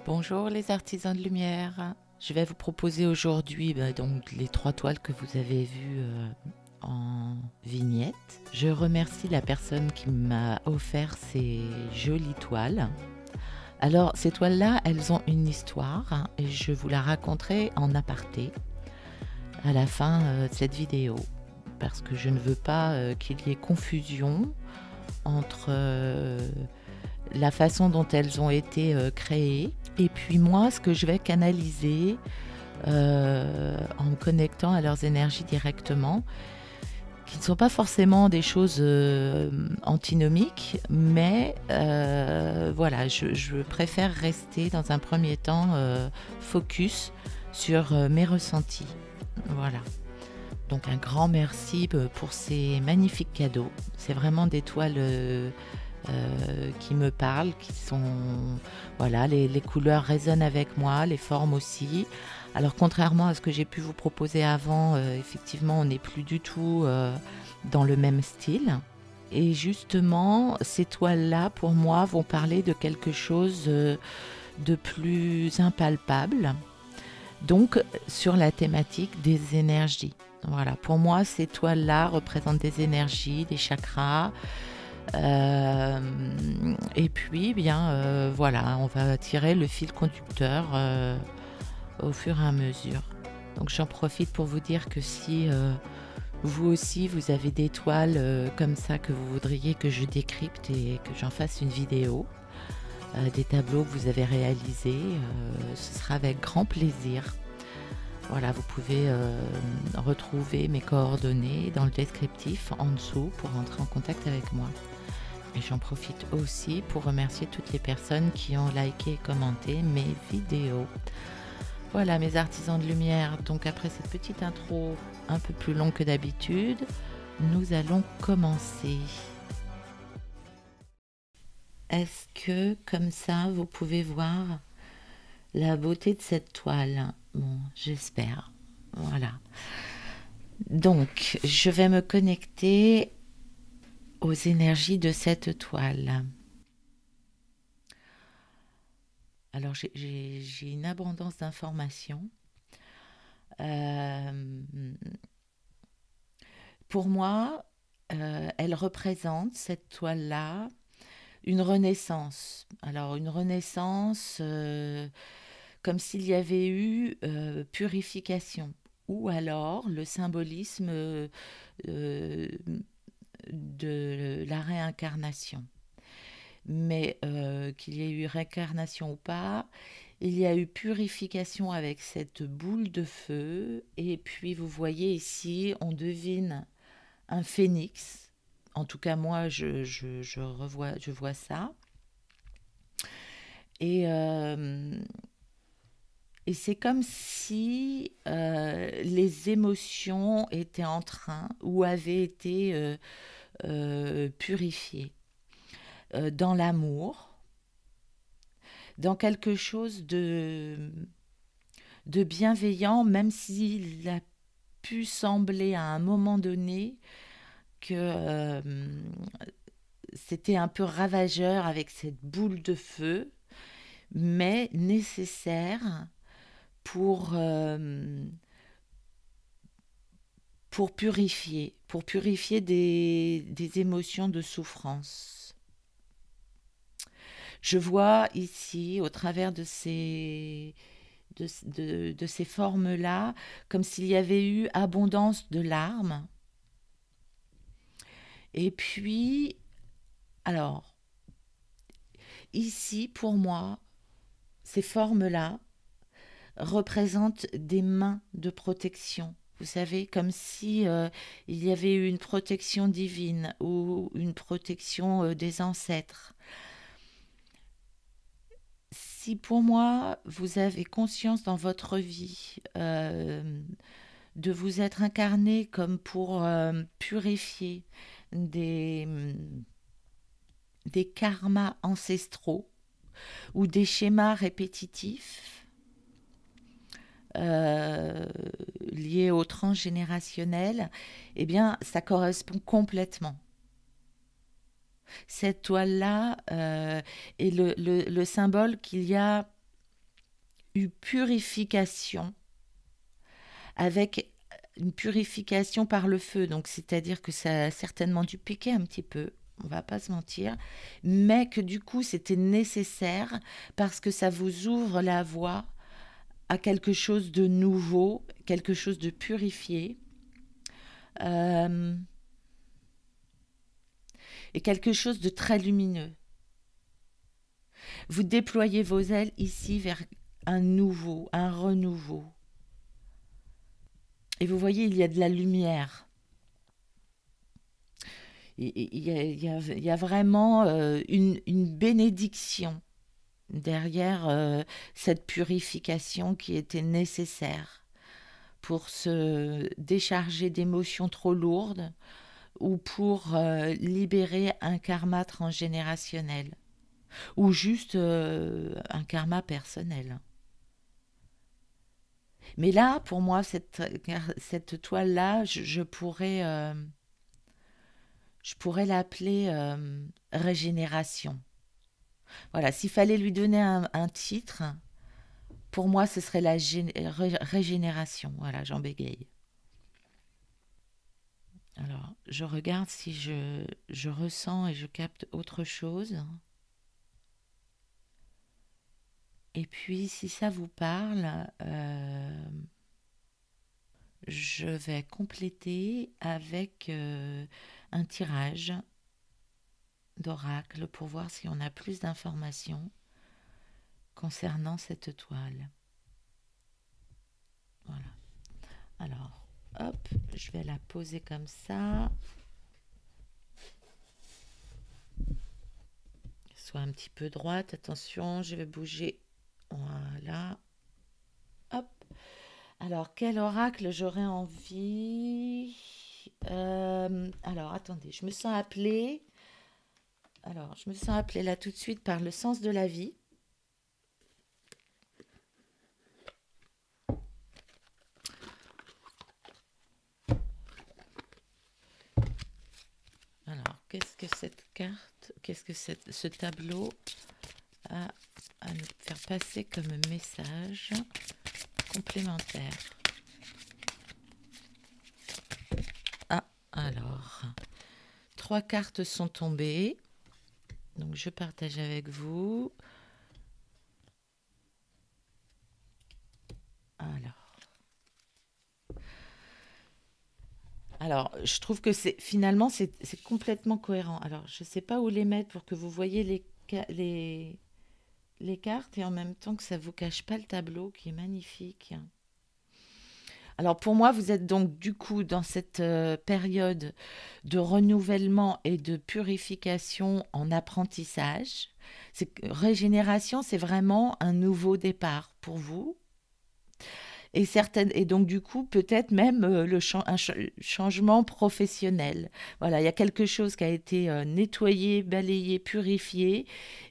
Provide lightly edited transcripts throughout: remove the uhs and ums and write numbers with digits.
Bonjour les artisans de lumière. Je vais vous proposer aujourd'hui donc les 3 toiles que vous avez vues en vignette. Je remercie la personne qui m'a offert ces jolies toiles. Alors ces toiles-là, elles ont une histoire et je vous la raconterai en aparté à la fin de cette vidéo parce que je ne veux pas qu'il y ait confusion entre la façon dont elles ont été créées et puis moi ce que je vais canaliser en me connectant à leurs énergies directement, qui ne sont pas forcément des choses antinomiques, mais voilà, je préfère rester dans un premier temps focus sur mes ressentis. Voilà. Donc un grand merci pour ces magnifiques cadeaux. C'est vraiment des toiles qui me parlent, qui sont... Voilà, les couleurs résonnent avec moi, les formes aussi. Alors contrairement à ce que j'ai pu vous proposer avant, effectivement, on n'est plus du tout dans le même style. Et justement, ces toiles-là, pour moi, vont parler de quelque chose de plus impalpable. Donc, sur la thématique des énergies. Voilà, pour moi, ces toiles-là représentent des énergies, des chakras. Et puis, voilà, on va tirer le fil conducteur au fur et à mesure. Donc, j'en profite pour vous dire que si vous aussi, vous avez des toiles comme ça que vous voudriez que je décrypte et que j'en fasse une vidéo, des tableaux que vous avez réalisés, ce sera avec grand plaisir. Voilà, vous pouvez retrouver mes coordonnées dans le descriptif en dessous pour entrer en contact avec moi. Et j'en profite aussi pour remercier toutes les personnes qui ont liké et commenté mes vidéos. Voilà mes artisans de lumière, donc après cette petite intro un peu plus longue que d'habitude, nous allons commencer. Est-ce que comme ça vous pouvez voir la beauté de cette toile? Bon, j'espère. Voilà. Donc, je vais me connecter aux énergies de cette toile. Alors, j'ai une abondance d'informations. Pour moi, elle représente, cette toile-là, une renaissance. Alors, une renaissance comme s'il y avait eu purification. Ou alors le symbolisme de la réincarnation. Mais qu'il y ait eu réincarnation ou pas, il y a eu purification avec cette boule de feu. Et puis vous voyez ici, on devine un phénix. En tout cas, moi, je vois ça. Et c'est comme si les émotions étaient en train ou avaient été purifiées dans l'amour, dans quelque chose de bienveillant, même s'il a pu sembler à un moment donné que c'était un peu ravageur avec cette boule de feu, mais nécessaire pour purifier des émotions de souffrance. Je vois ici, au travers de ces formes-là, comme s'il y avait eu abondance de larmes. Et puis, alors, ici, pour moi, ces formes-là représentent des mains de protection. Vous savez, comme si il y avait eu une protection divine ou une protection des ancêtres. Si pour moi, vous avez conscience dans votre vie de vous être incarné comme pour purifier des karmas ancestraux ou des schémas répétitifs liés au transgénérationnel, eh bien, ça correspond complètement. Cette toile-là est le symbole qu'il y a une purification, avec une purification par le feu. Donc, c'est-à-dire que ça a certainement dû piquer un petit peu, on va pas se mentir, mais que du coup, c'était nécessaire parce que ça vous ouvre la voie à quelque chose de nouveau, quelque chose de purifié. euh, et quelque chose de très lumineux. Vous déployez vos ailes ici vers un nouveau, un renouveau. Et vous voyez, il y a de la lumière. Il y a vraiment une bénédiction derrière cette purification qui était nécessaire pour se décharger d'émotions trop lourdes ou pour libérer un karma transgénérationnel ou juste un karma personnel. Mais là, pour moi, cette toile-là, je pourrais l'appeler régénération. Voilà, s'il fallait lui donner un titre, pour moi, ce serait la régénération. Voilà, j'en bégaye. Alors, je regarde si je ressens et je capte autre chose. Et puis, si ça vous parle, je vais compléter avec un tirage d'oracle pour voir si on a plus d'informations concernant cette toile. Voilà. Alors, hop, je vais la poser comme ça. Soit un petit peu droite. Attention, je vais bouger. Voilà. Hop. Alors, quel oracle j'aurais envie alors, attendez, je me sens appelée. Alors, je me sens appelée là tout de suite par le sens de la vie. Alors, qu'est-ce que cette carte, qu'est-ce que ce tableau a à nous faire passer comme message complémentaire? Ah, alors, 3 cartes sont tombées. Donc, je partage avec vous. Alors, je trouve que finalement, c'est complètement cohérent. Alors, je ne sais pas où les mettre pour que vous voyez les cartes et en même temps que ça ne vous cache pas le tableau qui est magnifique. Alors, pour moi, vous êtes donc du coup dans cette période de renouvellement et de purification en apprentissage. Régénération, c'est vraiment un nouveau départ pour vous. Et donc, du coup, peut-être même un changement professionnel. Voilà, il y a quelque chose qui a été nettoyé, balayé, purifié,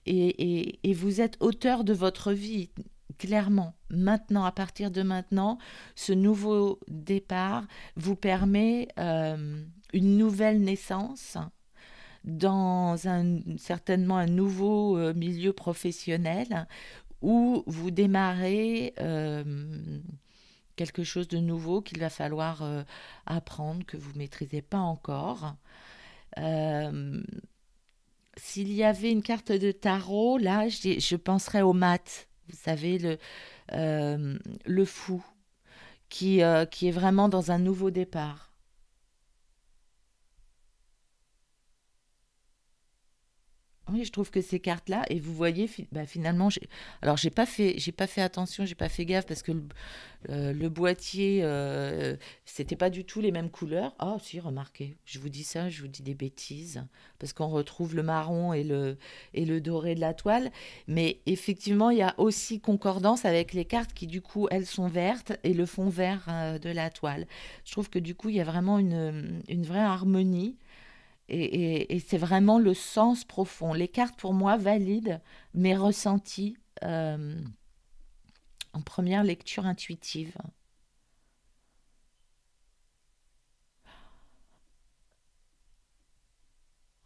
et vous êtes auteur de votre vie, clairement. Maintenant, à partir de maintenant, ce nouveau départ vous permet une nouvelle naissance dans certainement un nouveau milieu professionnel où vous démarrez quelque chose de nouveau qu'il va falloir apprendre, que vous ne maîtrisez pas encore. Euh, S'il y avait une carte de tarot, là, je penserais au mat. Vous savez, le fou, qui est vraiment dans un nouveau départ. Oui, je trouve que ces cartes-là, et vous voyez, finalement, alors j'ai pas fait attention, j'ai pas fait gaffe parce que le boîtier, c'était pas du tout les mêmes couleurs. Ah, si, remarquez, je vous dis ça, je vous dis des bêtises, parce qu'on retrouve le marron et le doré de la toile. Mais effectivement, il y a aussi concordance avec les cartes qui, du coup, elles sont vertes et le fond vert de la toile. Je trouve que, du coup, il y a vraiment une vraie harmonie. Et c'est vraiment le sens profond. Les cartes, pour moi, valident mes ressentis en première lecture intuitive.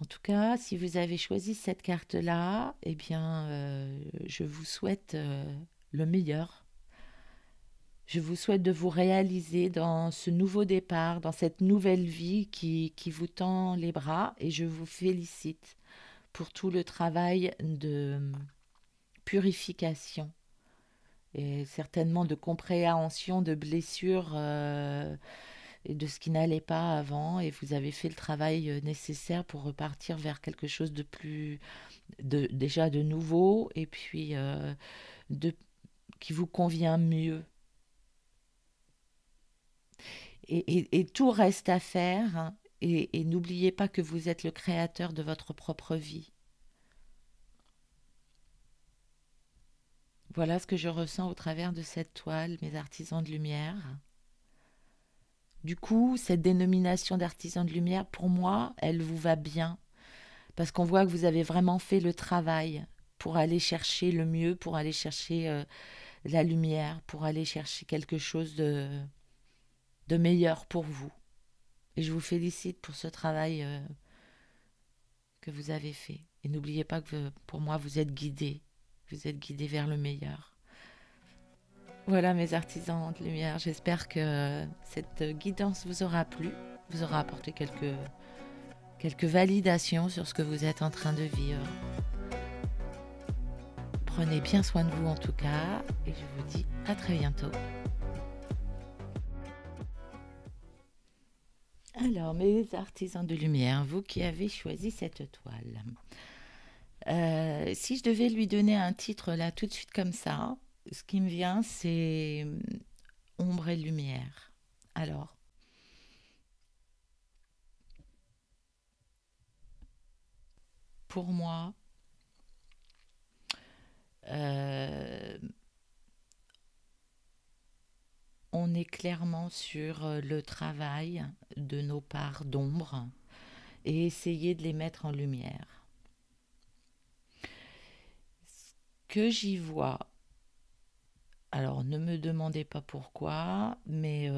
En tout cas, si vous avez choisi cette carte-là, eh bien, je vous souhaite le meilleur. Je vous souhaite de vous réaliser dans ce nouveau départ, dans cette nouvelle vie qui vous tend les bras et je vous félicite pour tout le travail de purification et certainement de compréhension de blessures et de ce qui n'allait pas avant et vous avez fait le travail nécessaire pour repartir vers quelque chose de plus déjà de nouveau et puis de qui vous convient mieux. Et tout reste à faire, hein, et n'oubliez pas que vous êtes le créateur de votre propre vie. Voilà ce que je ressens au travers de cette toile, mes artisans de lumière. Du coup, cette dénomination d'artisan de lumière, pour moi, elle vous va bien, parce qu'on voit que vous avez vraiment fait le travail pour aller chercher le mieux, pour aller chercher la lumière, pour aller chercher quelque chose de meilleur pour vous. Et je vous félicite pour ce travail que vous avez fait. Et n'oubliez pas que pour moi, vous êtes guidés. Vous êtes guidés vers le meilleur. Voilà mes artisans de lumière. J'espère que cette guidance vous aura plu, vous aura apporté quelques validations sur ce que vous êtes en train de vivre. Prenez bien soin de vous en tout cas et je vous dis à très bientôt. Alors, mes artisans de lumière, vous qui avez choisi cette toile, si je devais lui donner un titre là tout de suite comme ça, ce qui me vient c'est ombre et lumière. Alors, pour moi, euh, on est clairement sur le travail de nos parts d'ombre et essayer de les mettre en lumière. Ce que j'y vois, alors ne me demandez pas pourquoi, mais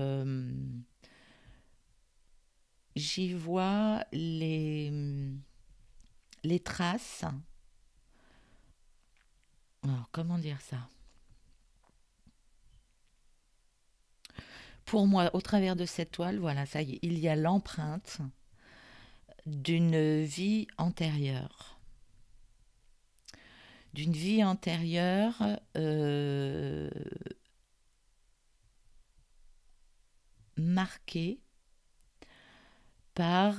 j'y vois les traces. Alors, comment dire ça? Pour moi, au travers de cette toile, voilà, ça y est, il y a l'empreinte d'une vie antérieure. D'une vie antérieure marquée par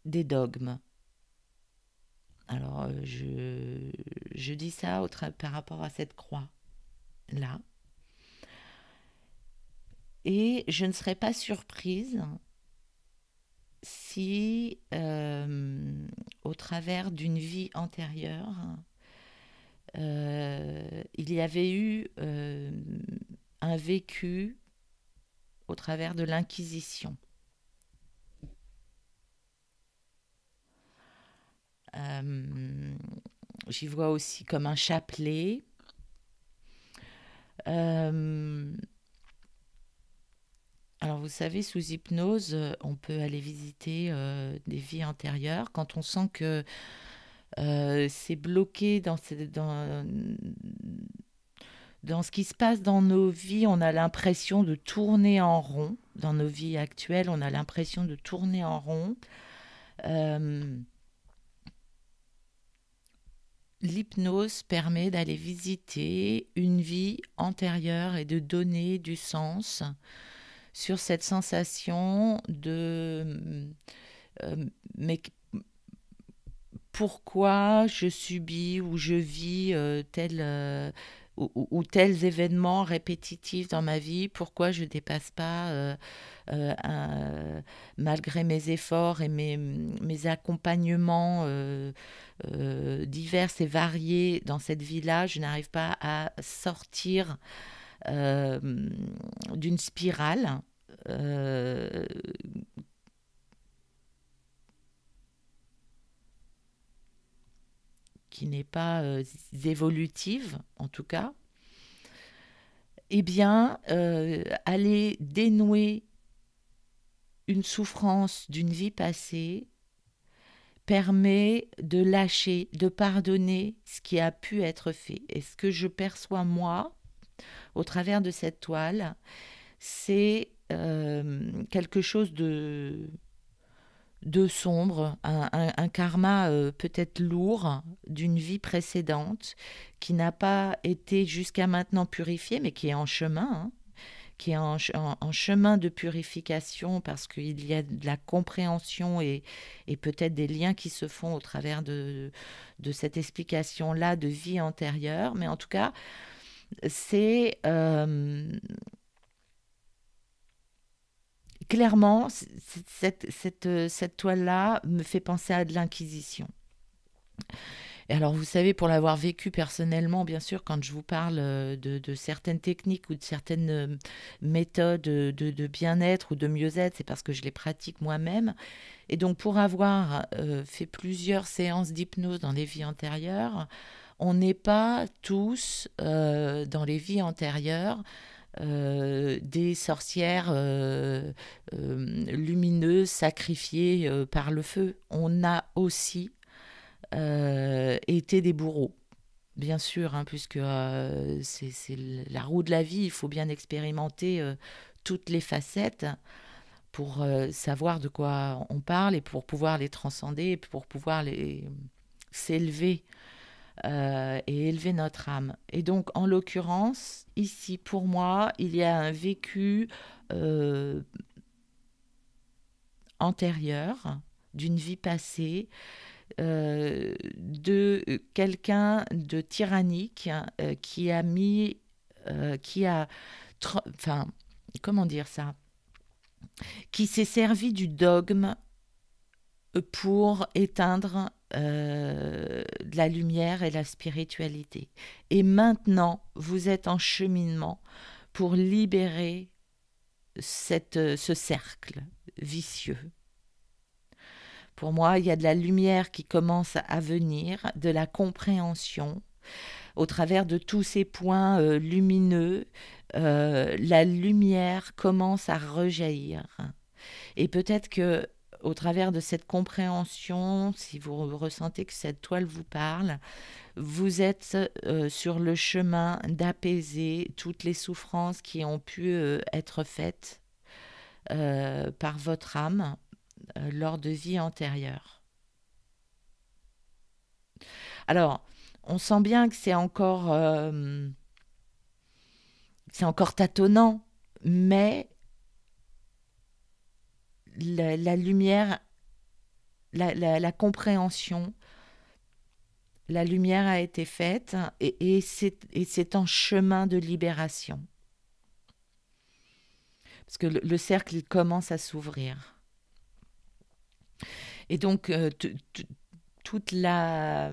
des dogmes. Alors, je dis ça par rapport à cette croix-là. Et je ne serais pas surprise si, au travers d'une vie antérieure, il y avait eu un vécu au travers de l'Inquisition. J'y vois aussi comme un chapelet. Alors vous savez, sous hypnose, on peut aller visiter des vies antérieures quand on sent que c'est bloqué dans ce qui se passe dans nos vies. On a l'impression de tourner en rond. Dans nos vies actuelles, on a l'impression de tourner en rond. L'hypnose permet d'aller visiter une vie antérieure et de donner du sens sur cette sensation mais pourquoi je subis ou je vis ou tels événements répétitifs dans ma vie, pourquoi je ne dépasse pas malgré mes efforts et mes accompagnements divers et variés dans cette vie-là, je n'arrive pas à sortir d'une spirale qui n'est pas évolutive, en tout cas. Eh bien, aller dénouer une souffrance d'une vie passée permet de lâcher, de pardonner ce qui a pu être fait. Et ce que je perçois moi, au travers de cette toile, c'est quelque chose de sombre, un karma peut-être lourd d'une vie précédente qui n'a pas été jusqu'à maintenant purifié, mais qui est en chemin, hein, qui est en chemin de purification parce qu'il y a de la compréhension et peut-être des liens qui se font au travers de cette explication-là de vie antérieure. Mais en tout cas, c'est clairement, cette toile-là me fait penser à de l'Inquisition. Et alors, vous savez, pour l'avoir vécu personnellement, bien sûr, quand je vous parle de certaines techniques ou de certaines méthodes de bien-être ou de mieux-être, c'est parce que je les pratique moi-même. Et donc, pour avoir fait plusieurs séances d'hypnose dans les vies antérieures, on n'est pas tous, dans les vies antérieures, des sorcières lumineuses sacrifiées par le feu. On a aussi été des bourreaux, bien sûr, hein, puisque c'est la roue de la vie, il faut bien expérimenter toutes les facettes pour savoir de quoi on parle et pour pouvoir les transcender, et pour pouvoir s'élever et élever notre âme. Et donc, en l'occurrence, ici, pour moi, il y a un vécu antérieur d'une vie passée, de quelqu'un de tyrannique qui a mis, qui a, enfin, comment dire ça, qui s'est servi du dogme pour éteindre la lumière et la spiritualité. Et maintenant, vous êtes en cheminement pour libérer ce cercle vicieux. Pour moi, il y a de la lumière qui commence à venir, de la compréhension. Au travers de tous ces points lumineux, la lumière commence à rejaillir. Et peut-être que au travers de cette compréhension, si vous ressentez que cette toile vous parle, vous êtes sur le chemin d'apaiser toutes les souffrances qui ont pu être faites par votre âme lors de vies antérieures. Alors, on sent bien que c'est encore tâtonnant, mais la lumière, la compréhension, la lumière a été faite et c'est en chemin de libération. Parce que le cercle, il commence à s'ouvrir. Et donc, toute la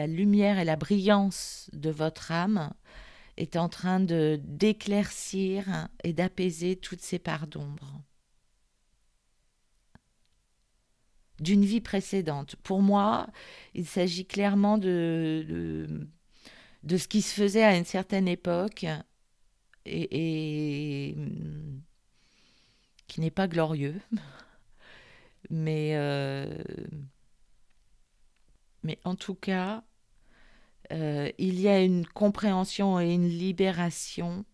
lumière et la brillance de votre âme est en train d'éclaircir et d'apaiser toutes ces parts d'ombre d'une vie précédente. Pour moi, il s'agit clairement de ce qui se faisait à une certaine époque et qui n'est pas glorieux, mais en tout cas, il y a une compréhension et une libération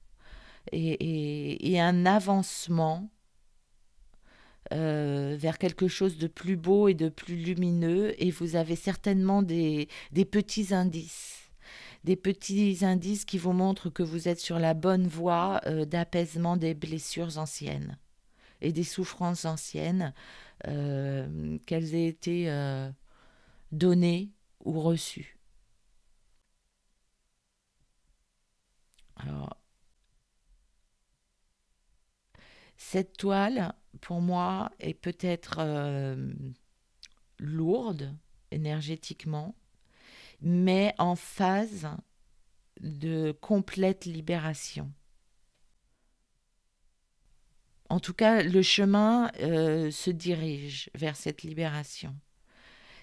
et un avancement vers quelque chose de plus beau et de plus lumineux, et vous avez certainement des petits indices. Des petits indices qui vous montrent que vous êtes sur la bonne voie d'apaisement des blessures anciennes et des souffrances anciennes, qu'elles aient été données ou reçues. Alors, cette toile, pour moi, est peut-être lourde énergétiquement, mais en phase de complète libération. En tout cas, le chemin se dirige vers cette libération.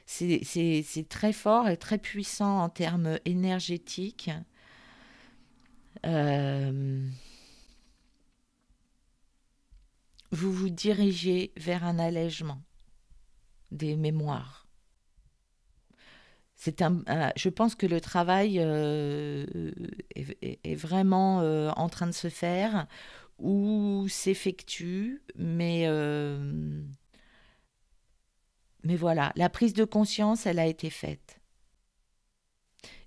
C'est très fort et très puissant en termes énergétiques. Vous vous dirigez vers un allègement des mémoires. Je pense que le travail est vraiment en train de se faire ou s'effectue, mais voilà, la prise de conscience, elle a été faite.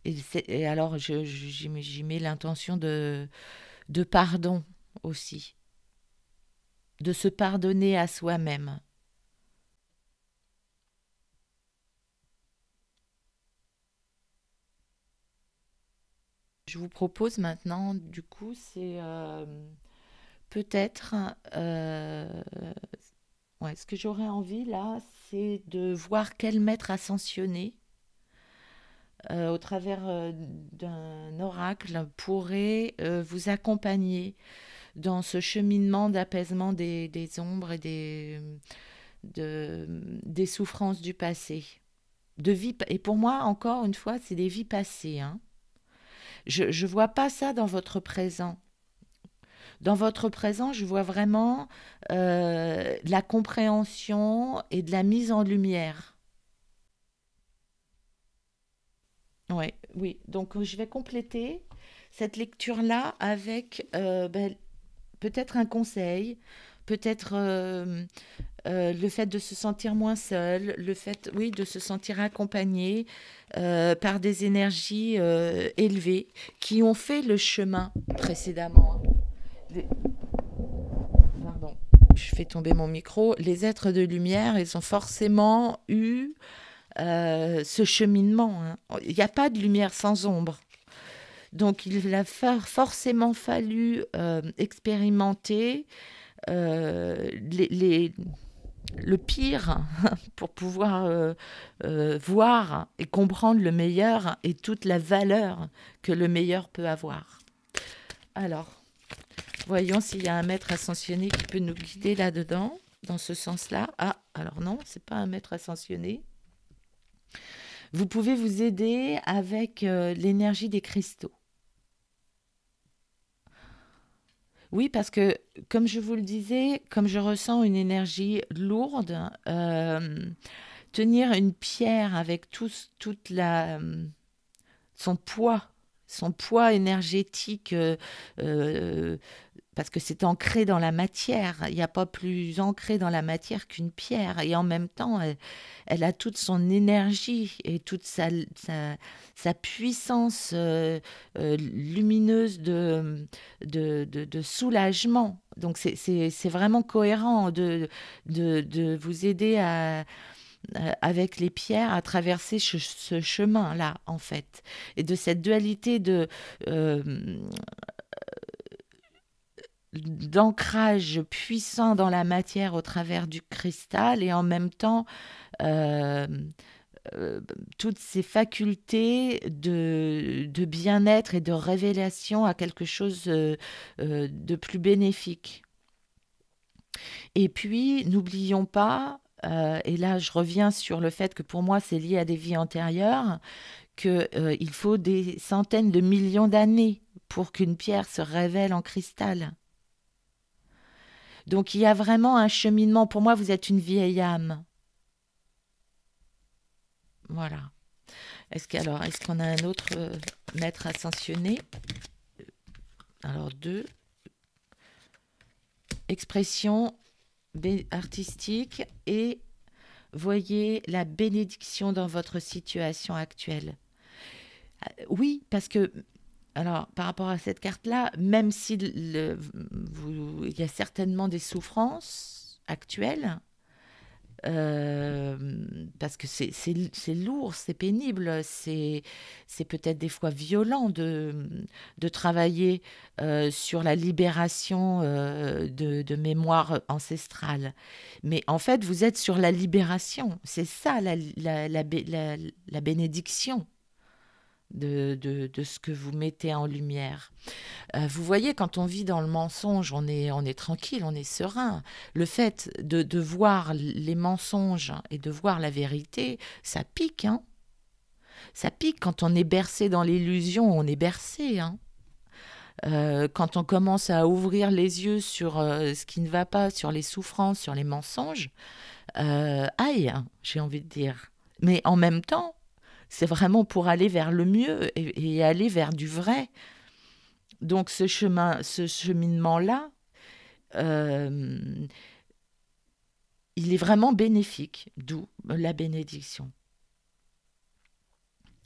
Et alors, j'y mets l'intention de pardon aussi, de se pardonner à soi-même. Je vous propose maintenant, du coup, c'est peut-être, ouais, ce que j'aurais envie là, c'est de voir quel maître ascensionné, au travers d'un oracle, pourrait vous accompagner dans ce cheminement d'apaisement des ombres et des souffrances du passé. Et pour moi, encore une fois, c'est des vies passées, hein. Je ne vois pas ça dans votre présent. Dans votre présent, je vois vraiment de la compréhension et de la mise en lumière. Ouais, oui, donc je vais compléter cette lecture-là avec peut-être un conseil, peut-être le fait de se sentir moins seul, le fait, oui, de se sentir accompagné par des énergies élevées qui ont fait le chemin précédemment, hein. Les- Pardon, je fais tomber mon micro. Les êtres de lumière, ils ont forcément eu ce cheminement, hein. Il n'y a pas de lumière sans ombre. Donc il a forcément fallu expérimenter le pire pour pouvoir voir et comprendre le meilleur et toute la valeur que le meilleur peut avoir. Alors, voyons s'il y a un maître ascensionné qui peut nous guider là-dedans, dans ce sens-là. Ah, alors non, c'est pas un maître ascensionné. Vous pouvez vous aider avec l'énergie des cristaux. Oui, parce que, comme je vous le disais, comme je ressens une énergie lourde, tenir une pierre avec son poids, son poids énergétique, euh, parce que c'est ancré dans la matière. Il n'y a pas plus ancré dans la matière qu'une pierre. Et en même temps, elle a toute son énergie et toute sa puissance lumineuse de soulagement. Donc c'est vraiment cohérent de vous aider avec les pierres à traverser ce chemin-là, en fait. Et de cette dualité d'ancrage puissant dans la matière au travers du cristal et en même temps euh, euh, toutes ces facultés de bien-être et de révélation à quelque chose de plus bénéfique. Et puis, n'oublions pas, et là je reviens sur le fait que pour moi c'est lié à des vies antérieures, qu'il faut des centaines de millions d'années pour qu'une pierre se révèle en cristal. Donc il y a vraiment un cheminement. Pour moi, vous êtes une vieille âme. Voilà. Est-ce qu'on a un autre maître ascensionné? Alors, deux. Expression artistique et voyez la bénédiction dans votre situation actuelle. Oui, parce que, alors, par rapport à cette carte-là, même si il y a certainement des souffrances actuelles, parce que c'est lourd, c'est pénible, c'est peut-être des fois violent de travailler sur la libération de mémoire ancestrale. Mais en fait, vous êtes sur la libération. C'est ça la bénédiction de ce que vous mettez en lumière. Vous voyez, quand on vit dans le mensonge, on est tranquille, on est serein. Le fait de voir les mensonges et de voir la vérité, ça pique, hein. Ça pique quand on est bercé dans l'illusion, on est bercé, hein. Quand on commence à ouvrir les yeux sur ce qui ne va pas, sur les souffrances, sur les mensonges, aïe, j'ai envie de dire. Mais en même temps, C'est vraiment pour aller vers le mieux et aller vers du vrai. Donc ce cheminement-là, euh, il est vraiment bénéfique, d'où la bénédiction.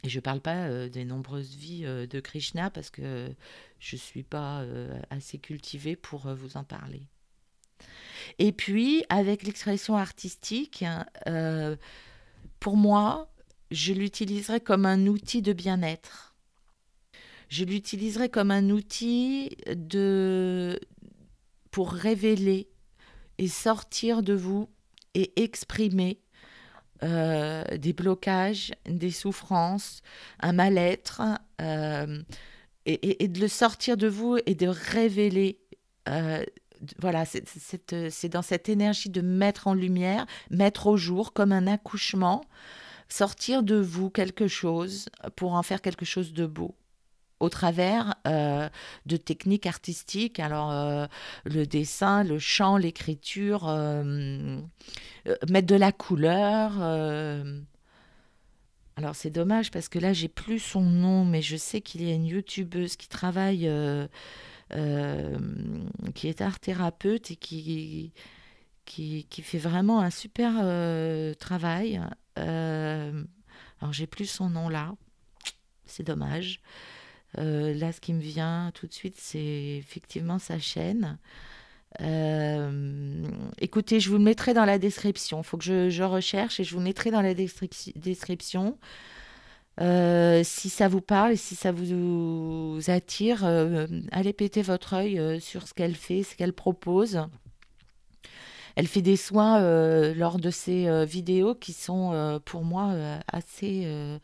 Et je ne parle pas des nombreuses vies de Krishna parce que je ne suis pas assez cultivée pour vous en parler. Et puis, avec l'expression artistique, pour moi, je l'utiliserai comme un outil de bien-être. Je l'utiliserai comme un outil pour révéler et sortir de vous et exprimer des blocages, des souffrances, un mal-être, et de le sortir de vous et de révéler. Voilà, c'est dans cette énergie de mettre en lumière, mettre au jour comme un accouchement, sortir de vous quelque chose pour en faire quelque chose de beau au travers de techniques artistiques, alors le dessin, le chant, l'écriture, mettre de la couleur. Alors c'est dommage parce que là j'ai plus son nom, mais je sais qu'il y a une youtubeuse qui travaille, euh, qui est art thérapeute et qui fait vraiment un super travail. Alors j'ai plus son nom là, c'est dommage. Là, ce qui me vient tout de suite, c'est effectivement sa chaîne. Écoutez, je vous le mettrai dans la description. Il faut que je recherche et je vous mettrai dans la description. Si ça vous parle et si ça vous attire, allez péter votre œil sur ce qu'elle fait, ce qu'elle propose. Elle fait des soins lors de ses vidéos qui sont pour moi assez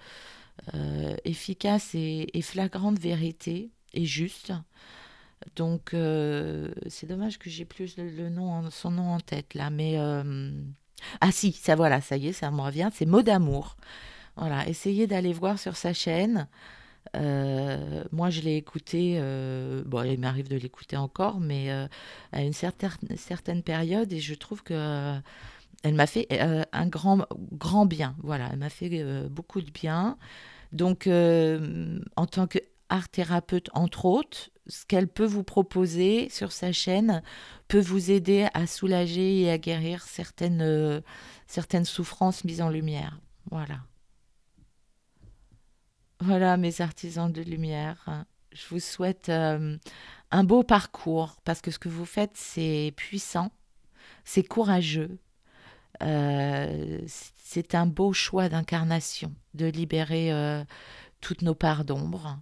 efficaces et flagrantes vérité et justes. Donc c'est dommage que j'ai plus son nom en tête là, mais ah si, ça voilà, ça y est, ça me revient. C'est Mots d'amour. Voilà, essayez d'aller voir sur sa chaîne. Moi, je l'ai écouté, bon, il m'arrive de l'écouter encore, mais à une certaine période, et je trouve que elle m'a fait un grand bien. Voilà, elle m'a fait beaucoup de bien. Donc, en tant qu'art thérapeute, entre autres, ce qu'elle peut vous proposer sur sa chaîne peut vous aider à soulager et à guérir certaines souffrances mises en lumière. Voilà. Voilà, mes artisans de lumière. Je vous souhaite un beau parcours parce que ce que vous faites, c'est puissant, c'est courageux. C'est un beau choix d'incarnation de libérer toutes nos parts d'ombre.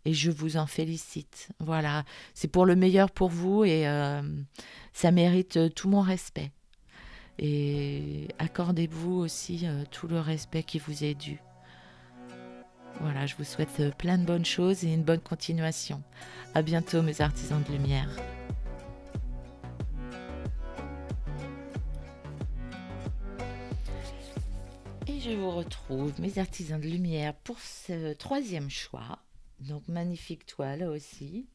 Et je vous en félicite. Voilà, c'est pour le meilleur pour vous et ça mérite tout mon respect. Et accordez-vous aussi tout le respect qui vous est dû. Voilà, je vous souhaite plein de bonnes choses et une bonne continuation. À bientôt, mes artisans de lumière. Et je vous retrouve, mes artisans de lumière, pour ce troisième choix. Donc, magnifique toile aussi.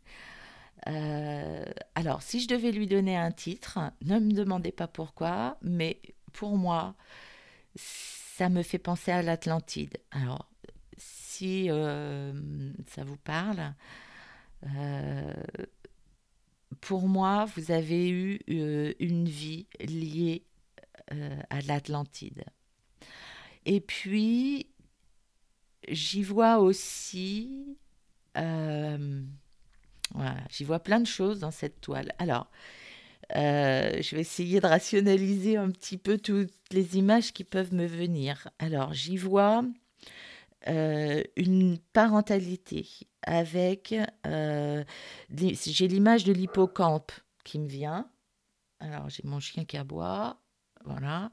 Alors, si je devais lui donner un titre, ne me demandez pas pourquoi, mais pour moi, ça me fait penser à l'Atlantide. Alors, si ça vous parle, euh, pour moi, vous avez eu une vie liée à l'Atlantide. Et puis, j'y vois aussi, voilà, j'y vois plein de choses dans cette toile. Alors, je vais essayer de rationaliser un petit peu toutes les images qui peuvent me venir. Alors, j'y vois une parentalité avec, j'ai l'image de l'hippocampe qui me vient. Alors, j'ai mon chien qui aboie, voilà.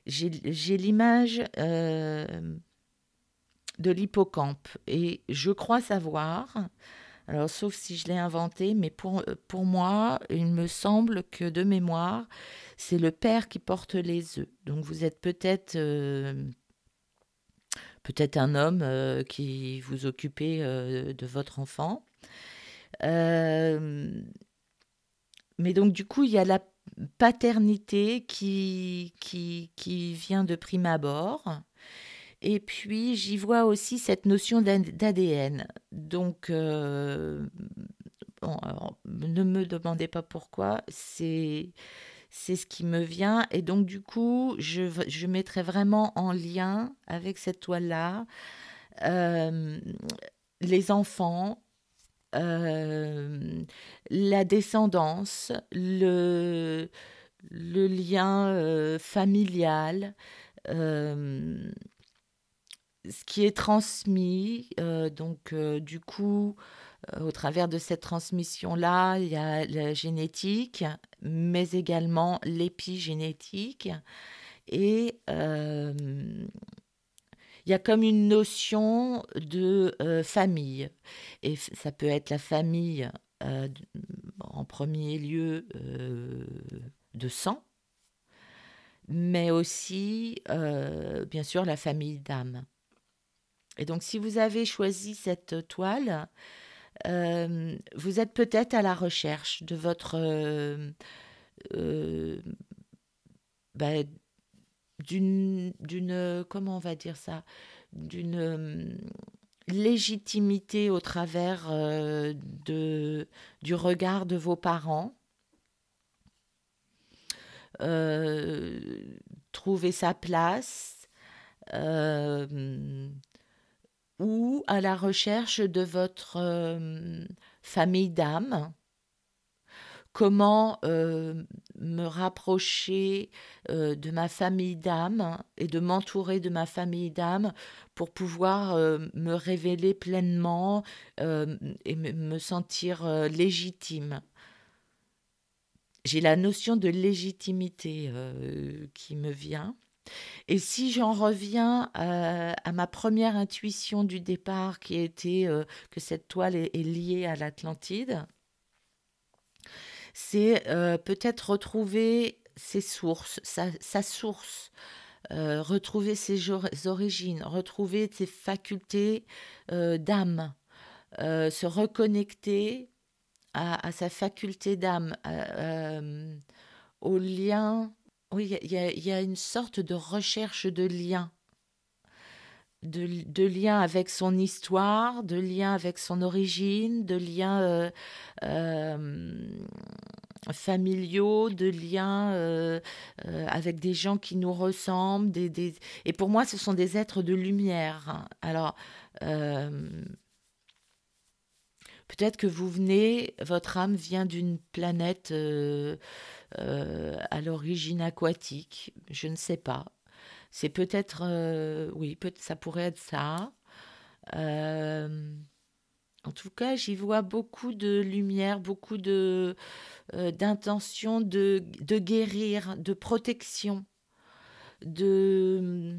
J'ai l'image de l'hippocampe et je crois savoir, alors sauf si je l'ai inventé, mais pour moi, il me semble que de mémoire, c'est le père qui porte les œufs. Donc vous êtes peut-être un homme qui vous occupez de votre enfant. Mais donc du coup, il y a la paternité qui vient de prime abord. Et puis, j'y vois aussi cette notion d'ADN. Donc, bon, alors, ne me demandez pas pourquoi, c'est ce qui me vient. Et donc, du coup, je mettrai vraiment en lien avec cette toile-là euh, les enfants, euh, la descendance, le lien familial, euh, ce qui est transmis. Donc, du coup, au travers de cette transmission-là, il y a la génétique, mais également l'épigénétique. Et il y a comme une notion de famille. Et ça peut être la famille euh, d- en premier lieu de sang, mais aussi, bien sûr, la famille d'âme. Et donc, si vous avez choisi cette toile, vous êtes peut-être à la recherche de votre euh, bah, d'une comment on va dire ça, d'une légitimité au travers de du regard de vos parents, euh, trouver sa place, euh, ou à la recherche de votre famille d'âme. Comment me rapprocher de ma famille d'âme et de m'entourer de ma famille d'âme pour pouvoir me révéler pleinement et me sentir légitime. J'ai la notion de légitimité qui me vient. Et si j'en reviens à ma première intuition du départ, qui était que cette toile est liée à l'Atlantide, c'est peut-être retrouver ses sources, sa source, retrouver ses origines, retrouver ses facultés d'âme, se reconnecter à sa faculté d'âme, au lien. Oui, il y a une sorte de recherche de lien. De lien avec son histoire, de lien avec son origine, de liens euh, familiaux, de liens avec des gens qui nous ressemblent. Et pour moi, ce sont des êtres de lumière, hein. Alors, euh, peut-être que vous venez, votre âme vient d'une planète à l'origine aquatique, je ne sais pas. C'est peut-être, oui, ça pourrait être ça. Euh, En tout cas, j'y vois beaucoup de lumière, beaucoup d'intention de guérir, de protection, de...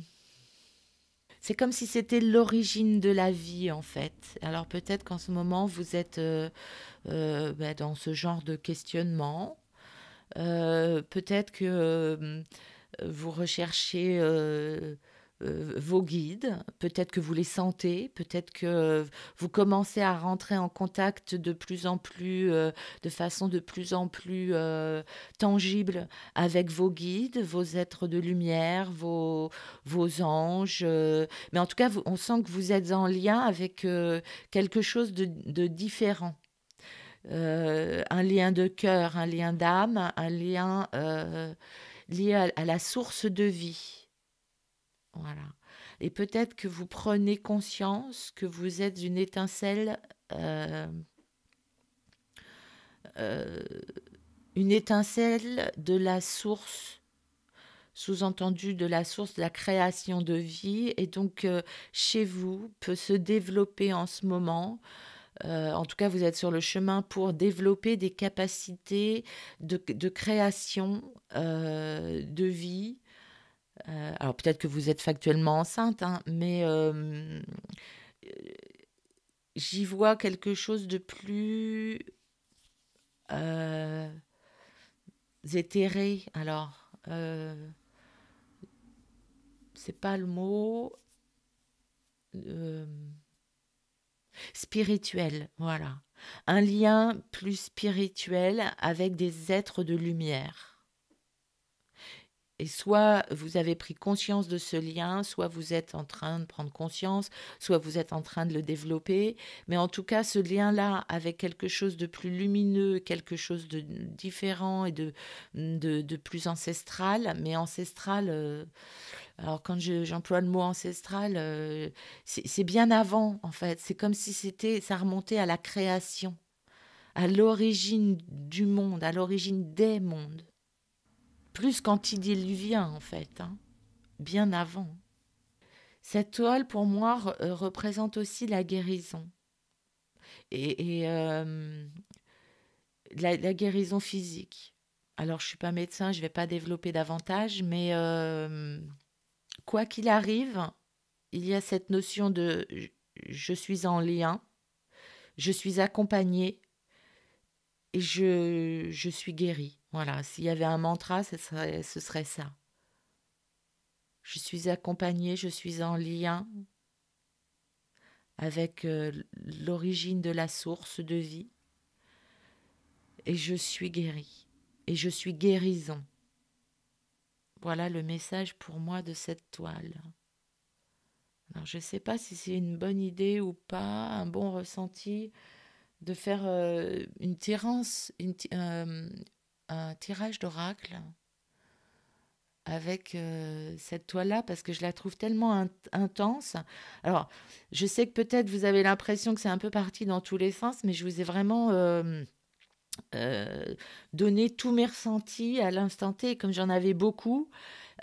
C'est comme si c'était l'origine de la vie, en fait. Alors peut-être qu'en ce moment, vous êtes dans ce genre de questionnement. Peut-être que vous recherchez vos guides, peut-être que vous les sentez, peut-être que vous commencez à rentrer en contact de plus en plus, de façon de plus en plus tangible avec vos guides, vos êtres de lumière, vos anges. Mais en tout cas, on sent que vous êtes en lien avec quelque chose de différent. Un lien de cœur, un lien d'âme, un lien lié à la source de vie. Voilà. Et peut-être que vous prenez conscience que vous êtes une étincelle, euh, euh, une étincelle de la source, sous-entendu de la source de la création de vie. Et donc, chez vous, peut se développer en ce moment. En tout cas, vous êtes sur le chemin pour développer des capacités de création de vie. Alors peut-être que vous êtes factuellement enceinte, hein, mais j'y vois quelque chose de plus euh, éthéré. Alors, c'est pas le mot. euh, Spirituel, voilà. Un lien plus spirituel avec des êtres de lumière. Et soit vous avez pris conscience de ce lien, soit vous êtes en train de prendre conscience, soit vous êtes en train de le développer. Mais en tout cas, ce lien-là avec quelque chose de plus lumineux, quelque chose de différent et de plus ancestral. Mais ancestral, alors quand j'emploie le mot ancestral, c'est bien avant, en fait. C'est comme si ça remontait à la création, à l'origine du monde, à l'origine des mondes. Plus qu'antidiluvien, en fait, hein, bien avant. Cette toile, pour moi, représente aussi la guérison. Et la guérison physique. Alors, je ne suis pas médecin, je ne vais pas développer davantage, mais quoi qu'il arrive, il y a cette notion de je suis en lien, je suis accompagnée et je suis guérie. Voilà, s'il y avait un mantra, ce serait ça. Je suis accompagnée, je suis en lien avec l'origine de la source de vie et je suis guérie et je suis guérison. Voilà le message pour moi de cette toile. Alors je ne sais pas si c'est une bonne idée ou pas, un bon ressenti de faire un tirage d'oracle avec cette toile-là parce que je la trouve tellement intense. Alors, je sais que peut-être vous avez l'impression que c'est un peu parti dans tous les sens, mais je vous ai vraiment donné tous mes ressentis à l'instant T. Comme j'en avais beaucoup,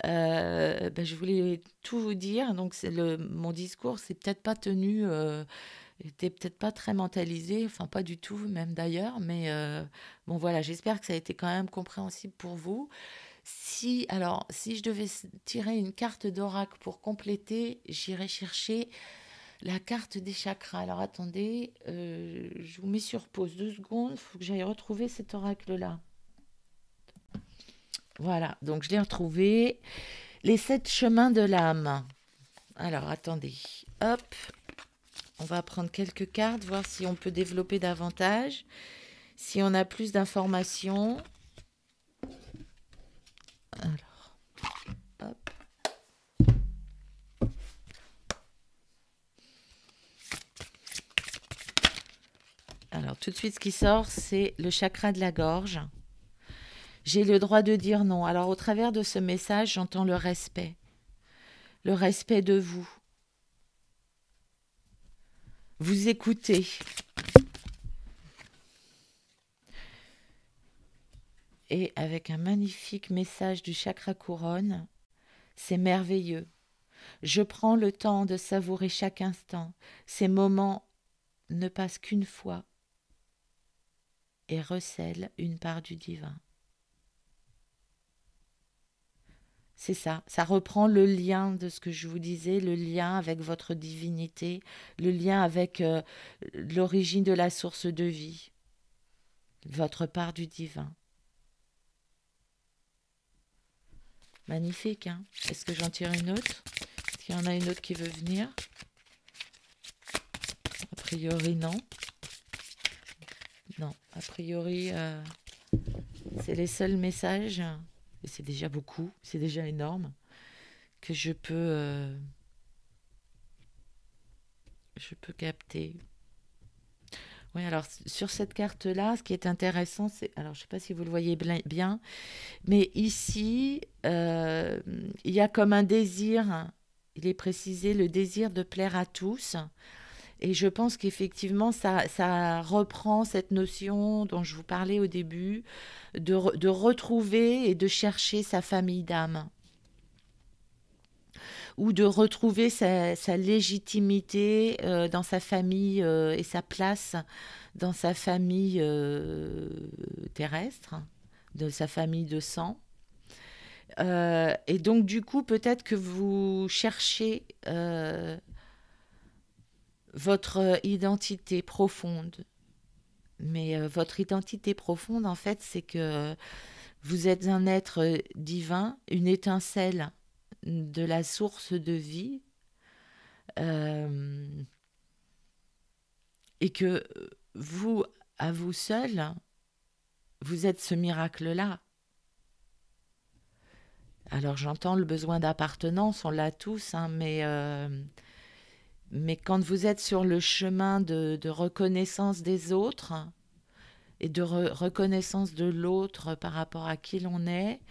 je voulais tout vous dire. Donc, mon discours, c'est peut-être pas tenu, était peut-être pas très mentalisé, enfin pas du tout même d'ailleurs, mais bon voilà, j'espère que ça a été quand même compréhensible pour vous. Si je devais tirer une carte d'oracle pour compléter, j'irais chercher la carte des chakras. Alors attendez, je vous mets sur pause 2 secondes, il faut que j'aille retrouver cet oracle-là. Voilà, donc je l'ai retrouvé. Les 7 chemins de l'âme. Alors attendez, hop, on va prendre quelques cartes, voir si on peut développer davantage, si on a plus d'informations. Alors, hop. Alors, tout de suite, ce qui sort, c'est le chakra de la gorge. J'ai le droit de dire non. Alors, au travers de ce message, j'entends le respect. Le respect de vous. Vous écoutez. Et avec un magnifique message du chakra couronne, c'est merveilleux. Je prends le temps de savourer chaque instant. Ces moments ne passent qu'une fois et recèlent une part du divin. C'est ça, ça reprend le lien de ce que je vous disais, le lien avec votre divinité, le lien avec l'origine de la source de vie, votre part du divin. Magnifique, hein? Est-ce que j'en tire une autre? Est-ce qu'il y en a une autre qui veut venir? A priori, non. Non, a priori, c'est les seuls messages, et c'est déjà beaucoup, c'est déjà énorme, que je peux capter. Oui, alors sur cette carte-là, ce qui est intéressant, c'est, alors je ne sais pas si vous le voyez bien, mais ici, il y a comme un désir, il est précisé, le désir de plaire à tous. Et je pense qu'effectivement, ça reprend cette notion dont je vous parlais au début, de retrouver et de chercher sa famille d'âme, ou de retrouver sa légitimité dans sa famille et sa place dans sa famille terrestre, de sa famille de sang. Et donc, du coup, peut-être que vous cherchez votre identité profonde. Mais votre identité profonde, en fait, c'est que vous êtes un être divin, une étincelle de la source de vie, et que vous, à vous seul, vous êtes ce miracle-là. Alors j'entends le besoin d'appartenance, on l'a tous, hein, mais quand vous êtes sur le chemin de reconnaissance des autres et de reconnaissance de l'autre par rapport à qui l'on est,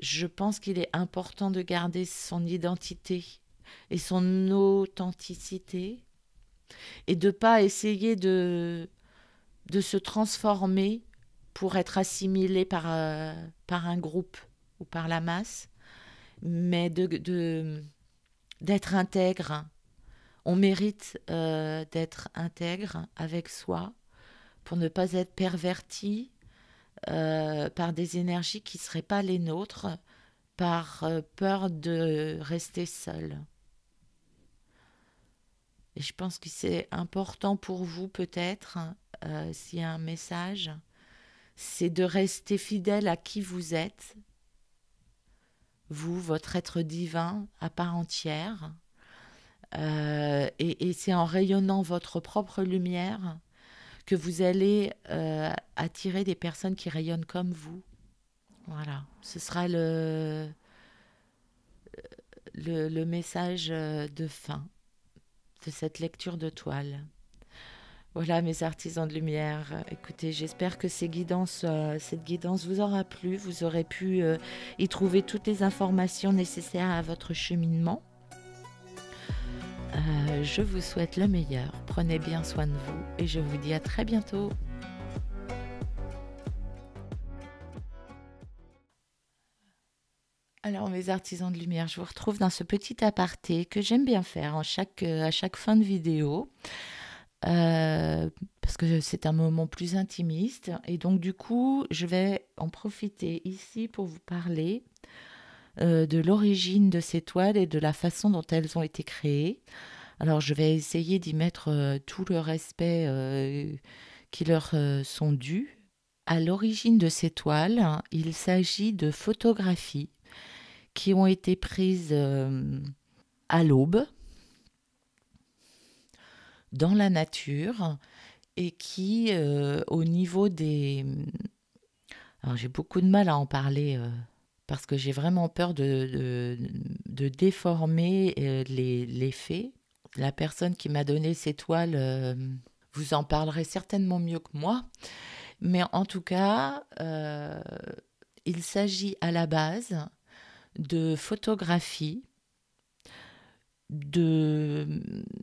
je pense qu'il est important de garder son identité et son authenticité et de ne pas essayer de se transformer pour être assimilé par un groupe ou par la masse, mais d'être intègre. On mérite d'être intègre avec soi pour ne pas être perverti par des énergies qui ne seraient pas les nôtres, par peur de rester seul. Et je pense que c'est important pour vous peut-être, s'il y a un message, c'est de rester fidèle à qui vous êtes, vous, votre être divin à part entière. Et c'est en rayonnant votre propre lumière que vous allez attirer des personnes qui rayonnent comme vous. Voilà, ce sera le message de fin de cette lecture de toile. Voilà mes artisans de lumière. Écoutez, j'espère que cette guidance vous aura plu. Vous aurez pu y trouver toutes les informations nécessaires à votre cheminement. Je vous souhaite le meilleur. Prenez bien soin de vous et je vous dis à très bientôt. Alors mes artisans de lumière, je vous retrouve dans ce petit aparté que j'aime bien faire à chaque fin de vidéo. Parce que c'est un moment plus intimiste et donc du coup je vais en profiter ici pour vous parler de l'origine de ces toiles et de la façon dont elles ont été créées. Alors je vais essayer d'y mettre tout le respect qui leur sont dus. À l'origine de ces toiles, il s'agit de photographies qui ont été prises à l'aube, dans la nature, et qui, au niveau des... Alors j'ai beaucoup de mal à en parler parce que j'ai vraiment peur de déformer les faits. La personne qui m'a donné ces toiles vous en parlerait certainement mieux que moi. Mais en tout cas, il s'agit à la base de photographies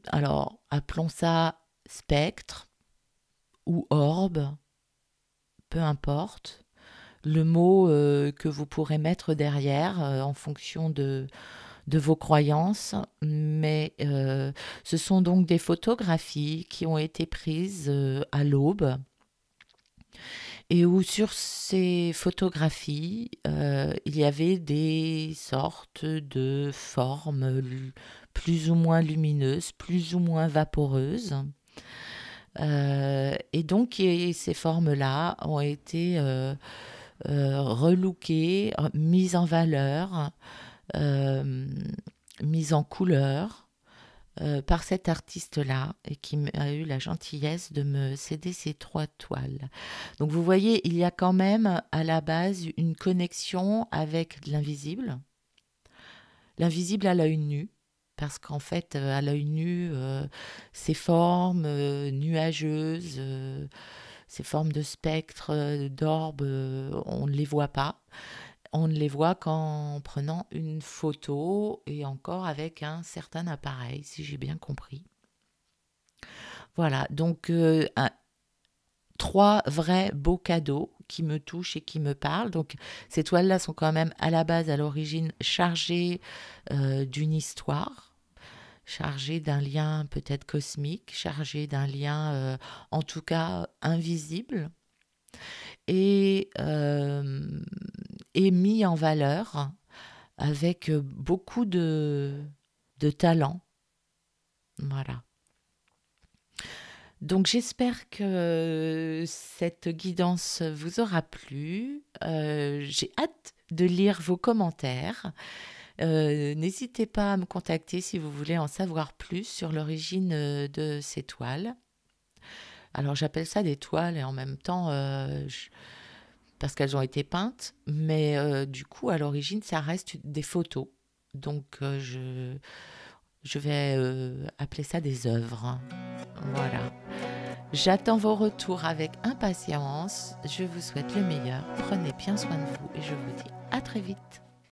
alors appelons ça spectre ou orbe, peu importe, le mot que vous pourrez mettre derrière en fonction de vos croyances, mais ce sont donc des photographies qui ont été prises à l'aube et où sur ces photographies, il y avait des sortes de formes plus ou moins lumineuses, plus ou moins vaporeuses. Et donc ces formes-là ont été relookées, mises en valeur, mises en couleur par cet artiste-là et qui a eu la gentillesse de me céder ces 3 toiles. Donc vous voyez, il y a quand même à la base une connexion avec l'invisible. L'invisible à l'œil nu, parce qu'en fait, à l'œil nu, ces formes nuageuses, ces formes de spectres, d'orbes, on ne les voit pas. On ne les voit qu'en prenant une photo et encore avec un certain appareil, si j'ai bien compris. Voilà, donc 3 vrais beaux cadeaux qui me touchent et qui me parlent. Donc ces toiles-là sont quand même à la base, à l'origine, chargées d'une histoire, chargées d'un lien peut-être cosmique, chargées d'un lien en tout cas invisible. Et mis en valeur avec beaucoup de talent. Voilà. Donc j'espère que cette guidance vous aura plu. J'ai hâte de lire vos commentaires. N'hésitez pas à me contacter si vous voulez en savoir plus sur l'origine de ces toiles. Alors j'appelle ça des toiles et en même temps parce qu'elles ont été peintes, mais du coup, à l'origine, ça reste des photos. Donc, je vais appeler ça des œuvres. Voilà. J'attends vos retours avec impatience. Je vous souhaite le meilleur. Prenez bien soin de vous et je vous dis à très vite.